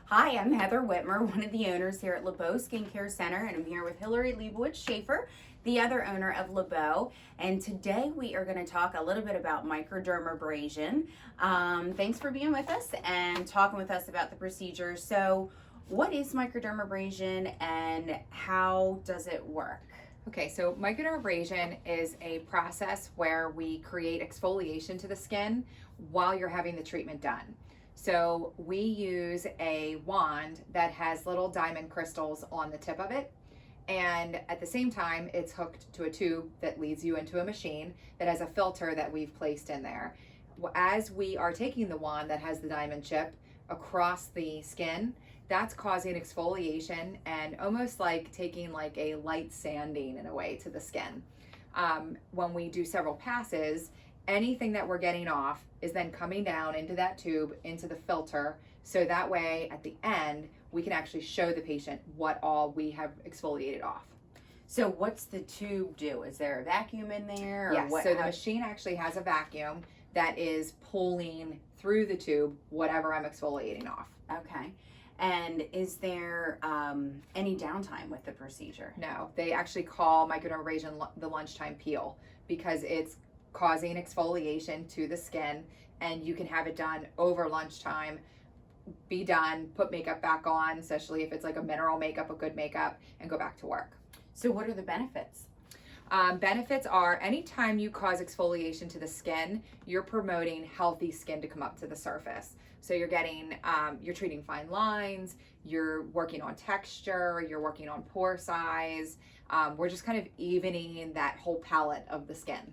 Hi, I'm Heather Whitmer, one of the owners here at LeBeau Skincare Center, and I'm here with Hillary Leibowitz Schaefer, the other owner of LeBeau. And today we are going to talk a little bit about microdermabrasion. Thanks for being with us and talking with us about the procedure. So, what is microdermabrasion and how does it work? Okay, so microdermabrasion is a process where we create exfoliation to the skin while you're having the treatment done. So we use a wand that has little diamond crystals on the tip of it, and at the same time it's hooked to a tube that leads you into a machine that has a filter that we've placed in there. As we are taking the wand that has the diamond chip across the skin, that's causing exfoliation and almost like taking like a light sanding in a way to the skin. When we do several passes, anything that we're getting off is then coming down into that tube, into the filter, so that way at the end we can actually show the patient what all we have exfoliated off. So what's the tube do? Is there a vacuum in there? Or Yes, what, so the machine actually has a vacuum that is pulling through the tube whatever I'm exfoliating off. Okay. And is there any downtime with the procedure? No, they actually call microdermabrasion the lunchtime peel because it's causing exfoliation to the skin, and you can have it done over lunchtime, be done, put makeup back on, especially if it's like a mineral makeup, a good makeup, and go back to work. So what are the benefits? Benefits are anytime you cause exfoliation to the skin, you're promoting healthy skin to come up to the surface. So you're getting, you're treating fine lines, you're working on texture, you're working on pore size. We're just kind of evening that whole palette of the skin.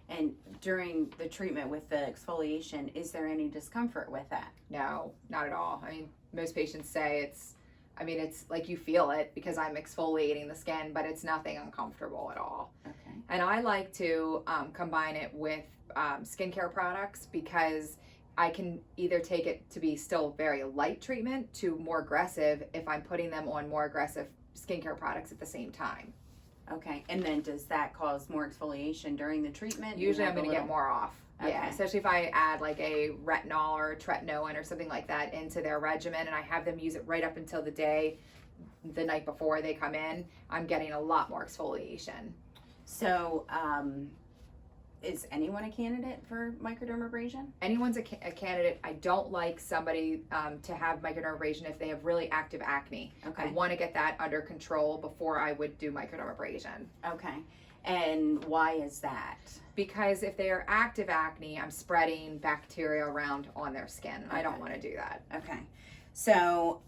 And during the treatment with the exfoliation, is there any discomfort with that? No, not at all. I mean, most patients say it's like you feel it because I'm exfoliating the skin, but it's nothing uncomfortable at all. Okay. And I like to combine it with skincare products because I can either take it to be still very light treatment to more aggressive if I'm putting them on more aggressive skincare products at the same time. Okay. And then does that cause more exfoliation during the treatment? Usually I'm going to get more off. Okay. Yeah, especially if I add like a retinol or tretinoin or something like that into their regimen and I have them use it right up until the night before they come in, I'm getting a lot more exfoliation. So, is anyone a candidate for microdermabrasion? Anyone's a candidate. I don't like somebody to have microdermabrasion if they have really active acne. Okay. I want to get that under control before I would do microdermabrasion. Okay. And why is that? Because if they are active acne, I'm spreading bacteria around on their skin. Okay. I don't want to do that. Okay. So,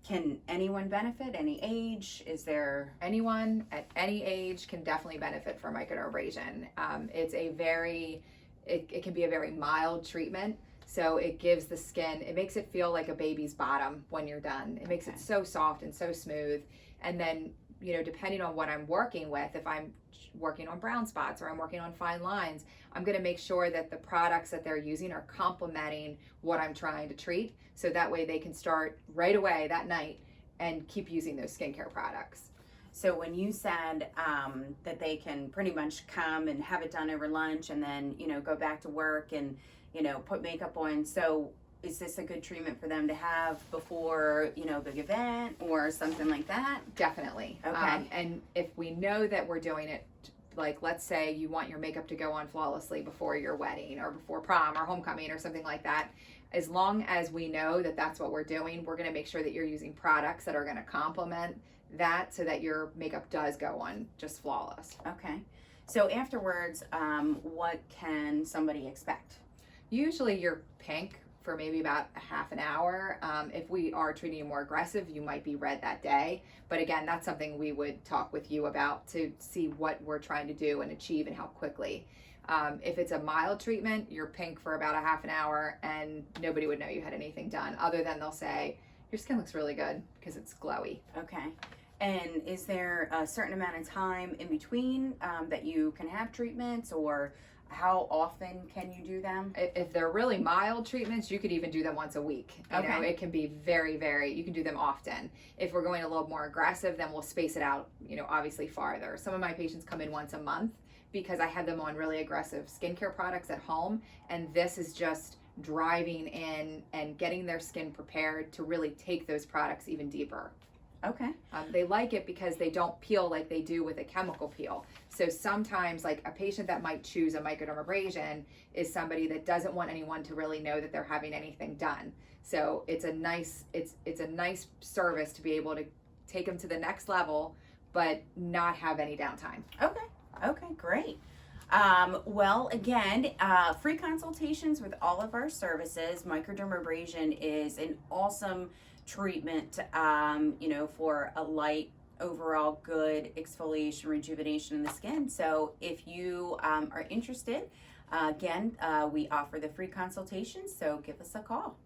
can anyone benefit? Any age? Is there... Anyone at any age can definitely benefit from microdermabrasion. It's a it can be a very mild treatment. So it gives the skin, it makes it feel like a baby's bottom when you're done. It makes it so soft and so smooth. And then, you know, depending on what I'm working with, if I'm working on brown spots or I'm working on fine lines, I'm going to make sure that the products that they're using are complementing what I'm trying to treat, so that way they can start right away that night and keep using those skincare products. So when you said that they can pretty much come and have it done over lunch and then, you know, go back to work and, you know, put makeup on, so is this a good treatment for them to have before, you know, a big event or something like that? Definitely. Okay. And if we know that we're doing it, like let's say you want your makeup to go on flawlessly before your wedding or before prom or homecoming or something like that, as long as we know that that's what we're doing, we're going to make sure that you're using products that are going to complement that so that your makeup does go on just flawless. Okay. So afterwards, what can somebody expect? Usually you're pink for maybe about a half an hour. If we are treating you more aggressive, you might be red that day. But again, that's something we would talk with you about to see what we're trying to do and achieve and how quickly. If it's a mild treatment, you're pink for about a half an hour and nobody would know you had anything done other than they'll say, your skin looks really good because it's glowy. Okay. And is there a certain amount of time in between that you can have treatments, or how often can you do them? If they're really mild treatments, you could even do them once a week. You know, it can be you can do them often. If we're going a little more aggressive, then we'll space it out, you know, obviously farther. Some of my patients come in once a month because I have them on really aggressive skincare products at home, and this is just driving in and getting their skin prepared to really take those products even deeper. Okay. They like it because they don't peel like they do with a chemical peel. So sometimes, like, a patient that might choose a microdermabrasion is somebody that doesn't want anyone to really know that they're having anything done. So it's a nice service to be able to take them to the next level, but not have any downtime. Okay, great. Well, again, free consultations with all of our services. Microdermabrasion is an awesome treatment, for a light, overall good exfoliation, rejuvenation in the skin. So if you are interested, again, we offer the free consultation, so give us a call.